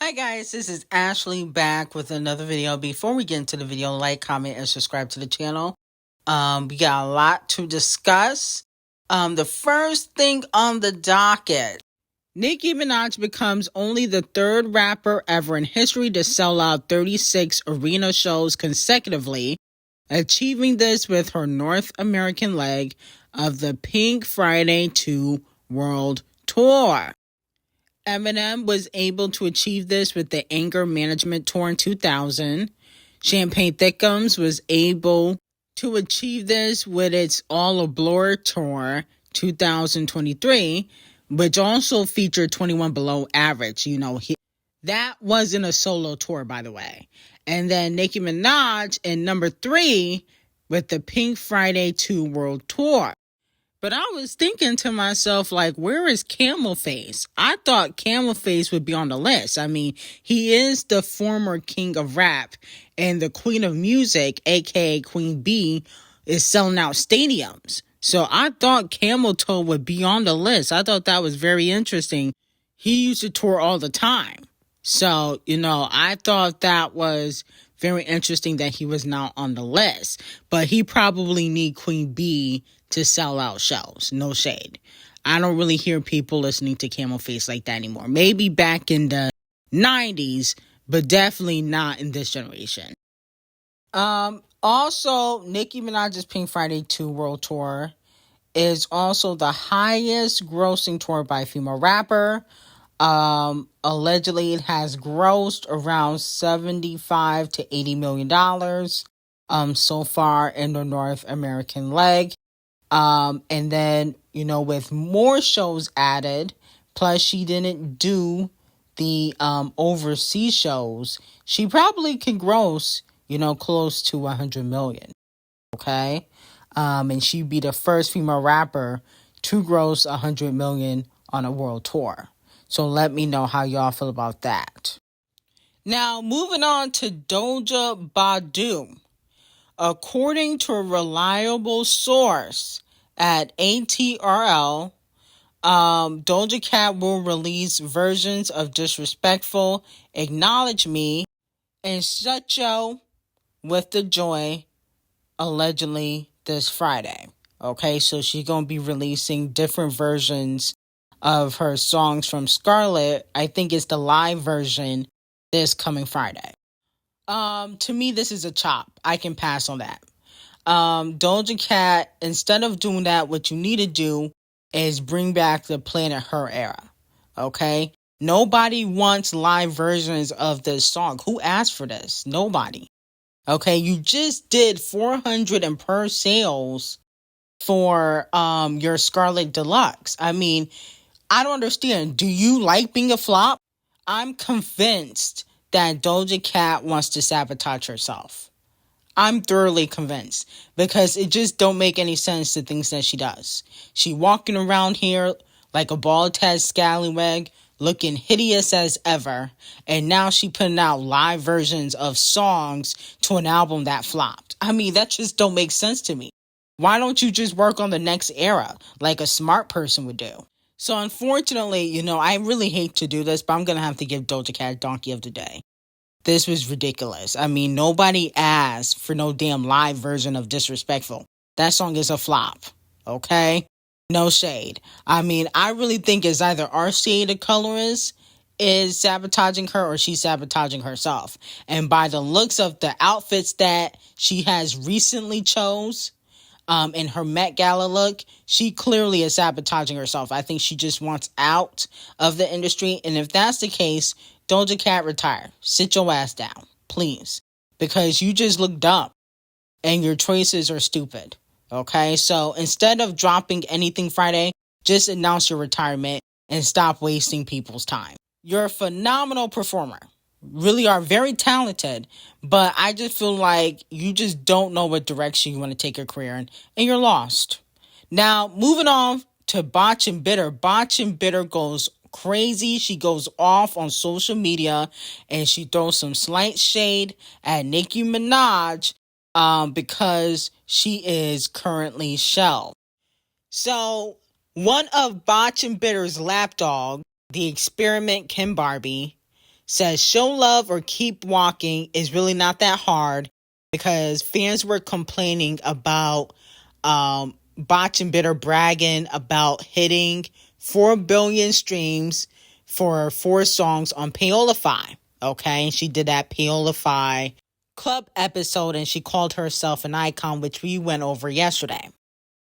Hi guys, this is Ashley back with another video. Before we get into the video, like, comment, and subscribe to the channel. We got a lot to discuss. The first thing on the docket, Nicki Minaj becomes only the third rapper ever in history to sell out 36 arena shows consecutively, achieving this with her North American leg of the Pink Friday 2 World Tour. Eminem was able to achieve this with the Anger Management Tour in 2000. Champagne Thickums was able to achieve this with its All A Blur Tour 2023, which also featured 21 Below Average. That wasn't a solo tour, by the way. And then Nicki Minaj in number 3 with the Pink Friday 2 World Tour. But I was thinking to myself, where is Camel Face? I thought Camel Face would be on the list. I mean, he is the former king of rap, and the queen of music, aka Queen B, is selling out stadiums. So I thought Camel Toe would be on the list. I thought that was very interesting. He used to tour all the time. So, I thought that was very interesting that he was not on the list. But he probably need Queen B to sell out shows. No shade. I don't really hear people listening to Camel Face like that anymore. Maybe back in the 90s, but definitely not in this generation. Also, Nicki Minaj's Pink Friday 2 World Tour is also the highest grossing tour by a female rapper. Allegedly, it has grossed around $75 to $80 million so far in the North American leg. And then, with more shows added, plus she didn't do the overseas shows, she probably can gross, close to 100 million. Okay? And she'd be the first female rapper to gross 100 million on a world tour. So let me know how y'all feel about that. Now, moving on to Doja Cat. According to a reliable source at ATRL, Doja Cat will release versions of Disrespectful, Acknowledge Me, and Sëłłś with the Joy, allegedly this Friday. Okay, so she's going to be releasing different versions of her songs from Scarlet. I think it's the live version this coming Friday. To me, this is a chop. I can pass on that. Doja Cat, instead of doing that, what you need to do is bring back the Planet Her era. Okay? Nobody wants live versions of this song. Who asked for this? Nobody. Okay? You just did 400 in per sales for your Scarlet Deluxe. I mean, I don't understand. Do you like being a flop? I'm convinced that Doja Cat wants to sabotage herself. I'm thoroughly convinced because it just don't make any sense, the things that she does. She walking around here like a bald-headed scallywag, looking hideous as ever, and now she putting out live versions of songs to an album that flopped. I mean, that just don't make sense to me. Why don't you just work on the next era like a smart person would do? So unfortunately, I really hate to do this, but I'm going to have to give Doja Cat Donkey of the Day. This was ridiculous. I mean, nobody asked for no damn live version of Disrespectful. That song is a flop, okay? No shade. I mean, I really think it's either RCA the colorist is sabotaging her or she's sabotaging herself. And by the looks of the outfits that she has recently chose, in her Met Gala look, she clearly is sabotaging herself. I think she just wants out of the industry. And if that's the case, Doja Cat, retire. Sit your ass down, please. Because you just look dumb. And your choices are stupid. Okay? So instead of dropping anything Friday, just announce your retirement and stop wasting people's time. You're a phenomenal performer. Really are very talented, but I just feel like you just don't know what direction you want to take your career in, and you're lost. Now, moving on to Botch and Bitter. Botch and Bitter goes crazy. She goes off on social media, and she throws some slight shade at Nicki Minaj because she is currently shelved. So, one of Botch and Bitter's lapdog, the experiment Kim Barbie, says show love or keep walking is really not that hard because fans were complaining about Botch and Bitter bragging about hitting 4 billion streams for 4 songs on Paolify. Okay, and she did that Paolify club episode and she called herself an icon, which we went over yesterday.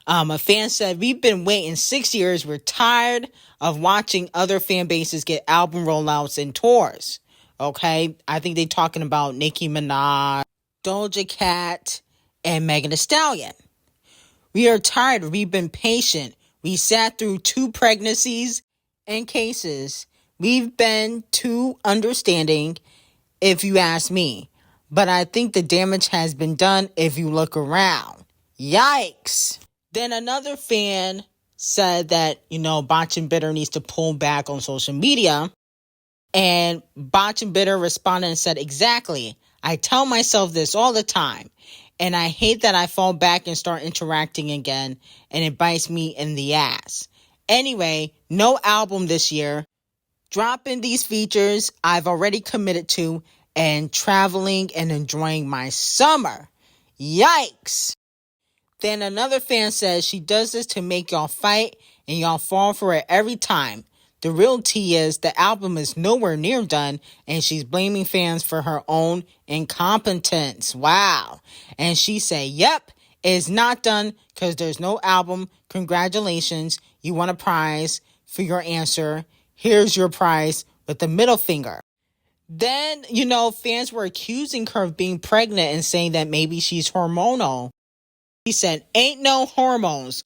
A fan said, we've been waiting 6 years. We're tired of watching other fan bases get album rollouts and tours. Okay, I think they're talking about Nicki Minaj, Doja Cat, and Megan Thee Stallion. We are tired. We've been patient. We sat through 2 pregnancies and cases. We've been too understanding, if you ask me. But I think the damage has been done if you look around. Yikes. Then another fan said that, Botch and Bitter needs to pull back on social media. And Botch and Bitter responded and said, exactly. I tell myself this all the time. And I hate that I fall back and start interacting again. And it bites me in the ass. Anyway, no album this year. Dropping these features I've already committed to. And traveling and enjoying my summer. Yikes. Then another fan says she does this to make y'all fight and y'all fall for it every time. The real tea is the album is nowhere near done and she's blaming fans for her own incompetence. Wow. And she said, yep, it's not done because there's no album. Congratulations. You won a prize for your answer. Here's your prize with the middle finger. Then, fans were accusing her of being pregnant and saying that maybe she's hormonal. He said, ain't no hormones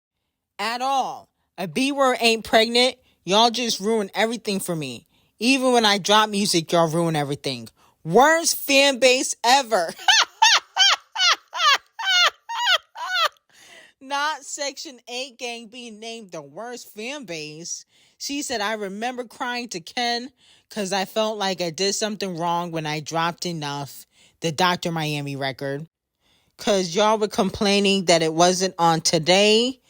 at all. A B word ain't pregnant. Y'all just ruin everything for me. Even when I drop music, y'all ruin everything. Worst fan base ever. Not Section 8 gang being named the worst fan base. She said, I remember crying to Ken because I felt like I did something wrong when I dropped Enough, the Dr. Miami record. Because y'all were complaining that it wasn't on Today.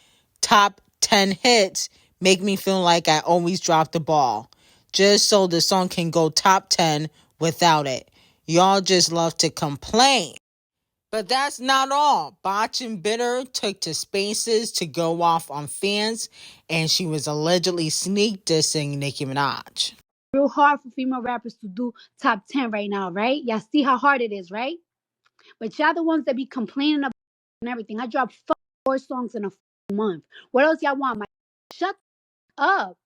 Top 10 hits make me feel like I always drop the ball. Just so the song can go top 10 without it. Y'all just love to complain. But that's not all. Botch and Bitter took to Spaces to go off on fans. And she was allegedly sneak dissing Nicki Minaj. Real hard for female rappers to do top 10 right now, right? Y'all see how hard it is, right? But y'all the ones that be complaining about and everything. I dropped 4 songs in a month. What else y'all want? Shut up.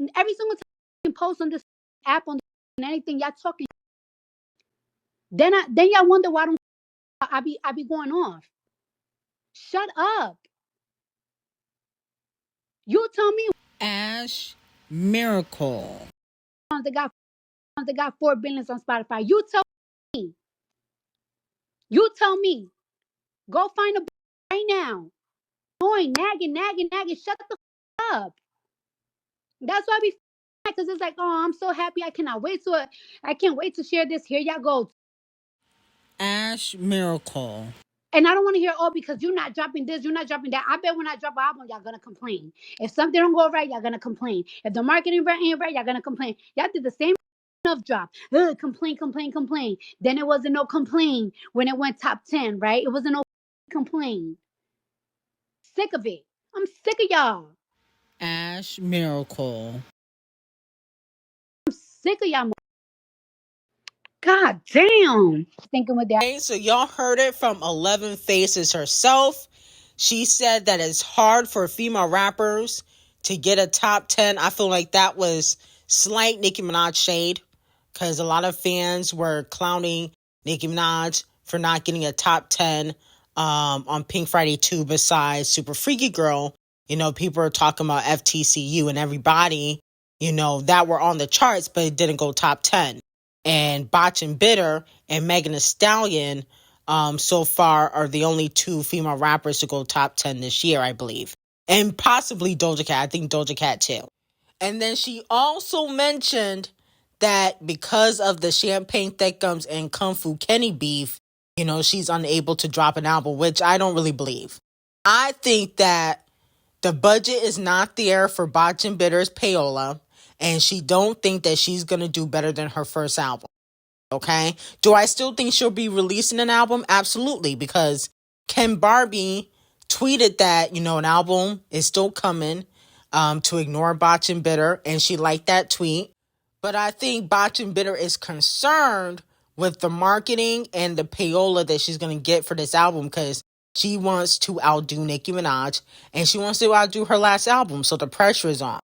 And every single time you post on this app on and anything, y'all talking. Then y'all wonder why I be going off. Shut up. You tell me. Ash Miracle. They got 4 billion on Spotify. You tell me. You tell me. Go find a right now. Annoying, nagging. Shut the up. That's why I be because it's like, oh, I'm so happy. I can't wait to share this. Here y'all go. Ash Miracle. And I don't want to hear, oh, because you're not dropping this, you're not dropping that. I bet when I drop an album, y'all gonna complain. If something don't go right, y'all gonna complain. If the marketing ain't right, y'all gonna complain. Y'all did the same enough drop. Complain. Then it wasn't no complain when it went top 10, right? It wasn't no complain. Sick of it. I'm sick of y'all. Ash Miracle. I'm sick of y'all. God damn. Thinking with that. Okay, so y'all heard it from 11 Faces herself. She said that it's hard for female rappers to get a top 10. I feel like that was slight Nicki Minaj shade because a lot of fans were clowning Nicki Minaj for not getting a top 10 on Pink Friday 2 besides Super Freaky Girl. People are talking about FTCU and everybody, that were on the charts, but it didn't go top 10. And Botch and Bitter and Megan Thee Stallion so far are the only 2 female rappers to go top 10 this year, I believe. And possibly Doja Cat. I think Doja Cat too. And then she also mentioned that because of the Champagne Thick Gums and Kung Fu Kenny beef, she's unable to drop an album, which I don't really believe. I think that the budget is not there for Botch and Bitter's payola. And she don't think that she's going to do better than her first album. Okay? Do I still think she'll be releasing an album? Absolutely, because Ken Barbie tweeted that, an album is still coming to ignore Botch and Bitter, and she liked that tweet. But I think Botch and Bitter is concerned with the marketing and the payola that she's going to get for this album, because she wants to outdo Nicki Minaj, and she wants to outdo her last album, so the pressure is on.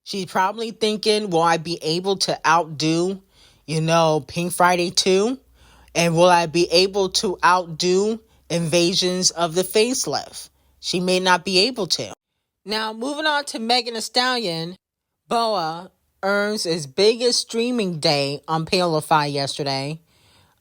She's probably thinking, will I be able to outdo, Pink Friday 2? And will I be able to outdo Invasions of the Facelift? She may not be able to. Now, moving on to Megan Thee Stallion, BoA earns his biggest streaming day on Paylify yesterday,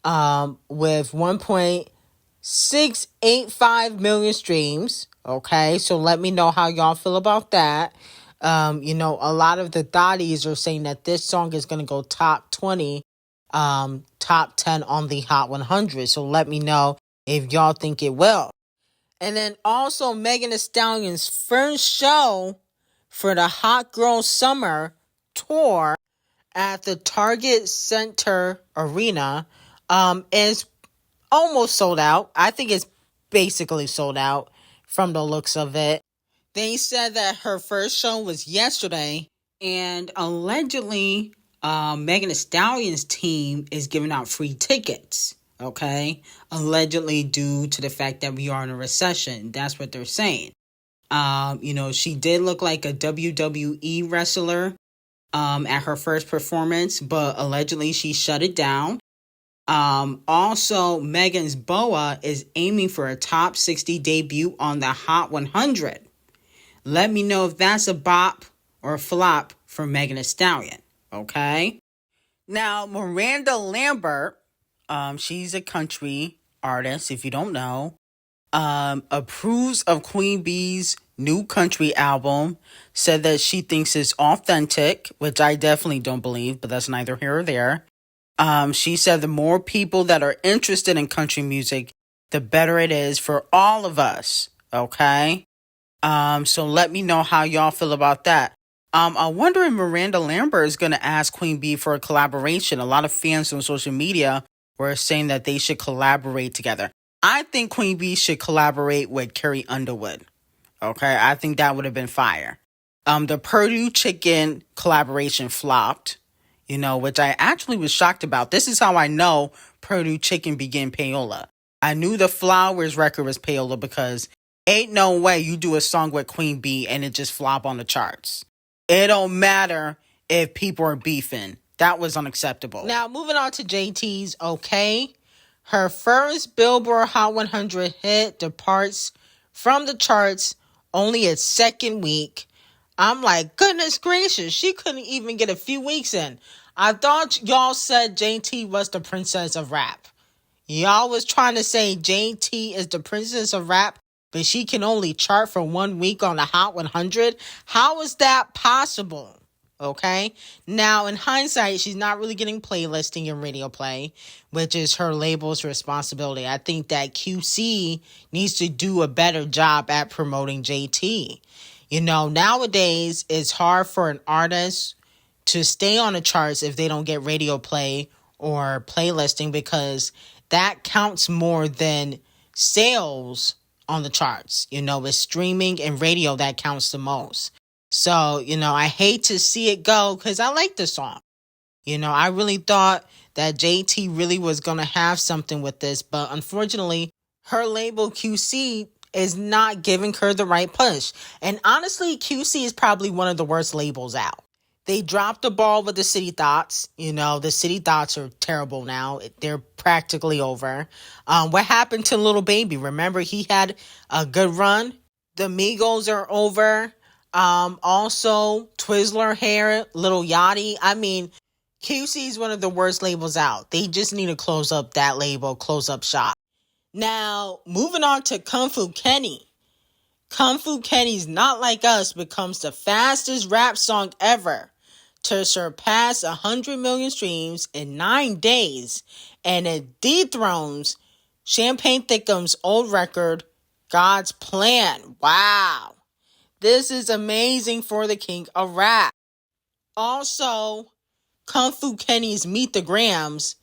with 1.685 million streams. Okay, so let me know how y'all feel about that. A lot of the thotties are saying that this song is going to go top 20, top 10 on the Hot 100. So let me know if y'all think it will. And then also Megan Thee Stallion's first show for the Hot Girl Summer tour at the Target Center Arena is almost sold out. I think it's basically sold out from the looks of it. They said that her first show was yesterday, and allegedly Megan Thee Stallion's team is giving out free tickets, okay? Allegedly due to the fact that we are in a recession. That's what they're saying. She did look like a WWE wrestler at her first performance, but allegedly she shut it down. Also, Megan's BoA is aiming for a top 60 debut on the Hot 100. Let me know if that's a bop or a flop for Megan Thee Stallion, okay? Now, Miranda Lambert, she's a country artist, if you don't know, approves of Queen B's new country album, said that she thinks it's authentic, which I definitely don't believe, but that's neither here or there. She said the more people that are interested in country music, the better it is for all of us, okay? So let me know how y'all feel about that. I wonder if Miranda Lambert is going to ask Queen B for a collaboration. A lot of fans on social media were saying that they should collaborate together. I think Queen B should collaborate with Carrie Underwood. Okay, I think that would have been fire. The Purdue Chicken collaboration flopped, which I actually was shocked about. This is how I know Purdue Chicken began payola. I knew the Flowers record was payola because ain't no way you do a song with Queen B and it just flop on the charts. It don't matter if people are beefing. That was unacceptable. Now, moving on to JT's Okay. Her first Billboard Hot 100 hit departs from the charts only its second week. I'm like, goodness gracious, she couldn't even get a few weeks in. I thought y'all said JT was the princess of rap. Y'all was trying to say JT is the princess of rap, but she can only chart for 1 week on the Hot 100? How is that possible? Okay? Now, in hindsight, she's not really getting playlisting and radio play, which is her label's responsibility. I think that QC needs to do a better job at promoting JT. Nowadays, it's hard for an artist to stay on the charts if they don't get radio play or playlisting, because that counts more than sales on the charts. It's streaming and radio that counts the most. So, I hate to see it go because I like the song. I really thought that JT really was going to have something with this, but unfortunately, her label QC is not giving her the right push. And honestly, QC is probably one of the worst labels out. They dropped the ball with the City Thoughts. The City Thoughts are terrible now. They're practically over. What happened to Lil Baby? Remember, he had a good run. The Migos are over. Also, Twizzler Hair, Lil Yachty. I mean, QC is one of the worst labels out. They just need to close up that label, close up shop. Now, moving on to Kung Fu Kenny. Kung Fu Kenny's Not Like Us becomes the fastest rap song ever to surpass 100 million streams in 9 days, and it dethrones Champagne Thickum's old record, God's Plan. Wow. This is amazing for the king of rap. Also, Kung Fu Kenny's Meet the Grams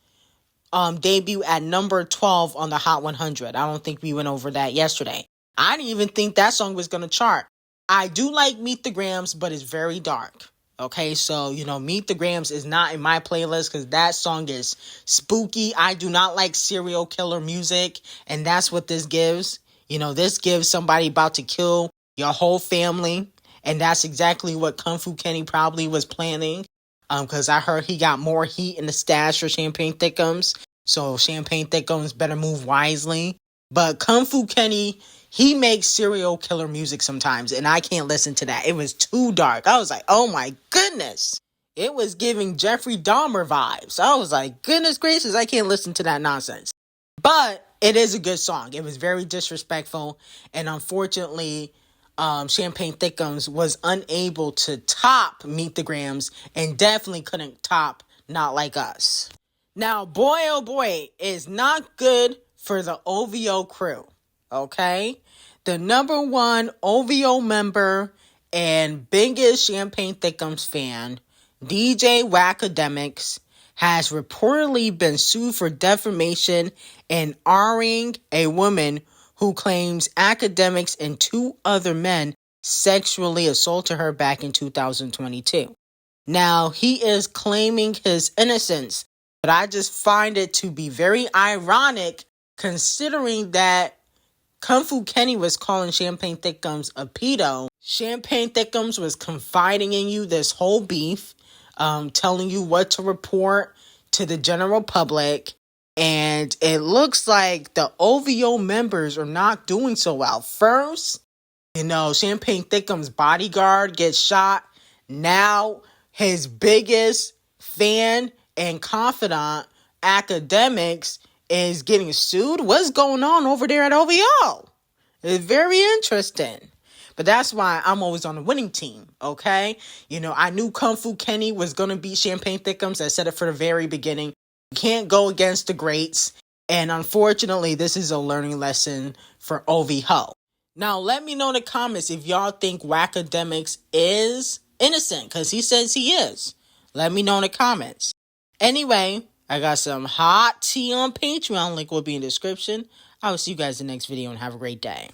debut at number 12 on the Hot 100. I don't think we went over that yesterday. I didn't even think that song was going to chart. I do like Meet the Grams, but it's very dark. Okay, so, Meet the Grams is not in my playlist because that song is spooky. I do not like serial killer music, and that's what this gives. This gives somebody about to kill your whole family, and that's exactly what Kung Fu Kenny probably was planning. Because I heard he got more heat in the stash for Champagne Thickums. So Champagne Thickums better move wisely. But Kung Fu Kenny, he makes serial killer music sometimes. And I can't listen to that. It was too dark. I was like, oh my goodness. It was giving Jeffrey Dahmer vibes. I was like, goodness gracious, I can't listen to that nonsense. But it is a good song. It was very disrespectful. And unfortunately, Champagne Thickums was unable to top Meet the Grams and definitely couldn't top Not Like Us. Now, boy, oh boy, is not good for the OVO crew, okay? The number one OVO member and biggest Champagne Thickums fan, DJ Wackademics, has reportedly been sued for defamation and R-ing a woman who claims Academics and two other men sexually assaulted her back in 2022. Now, he is claiming his innocence, but I just find it to be very ironic considering that Kung Fu Kenny was calling Champagne Thickums a pedo. Champagne Thickums was confiding in you this whole beef, telling you what to report to the general public. And it looks like the OVO members are not doing so well. First, Champagne Thickums' bodyguard gets shot. Now, his biggest fan and confidant, Academics, is getting sued. What's going on over there at OVO? It's very interesting. But that's why I'm always on the winning team, okay? I knew Kung Fu Kenny was going to beat Champagne Thickums. I said it from the very beginning. You can't go against the greats. And unfortunately, this is a learning lesson for OVO. Now, let me know in the comments if y'all think Wackademics is innocent, because he says he is. Let me know in the comments. Anyway, I got some hot tea on Patreon. Link will be in the description. I will see you guys in the next video and have a great day.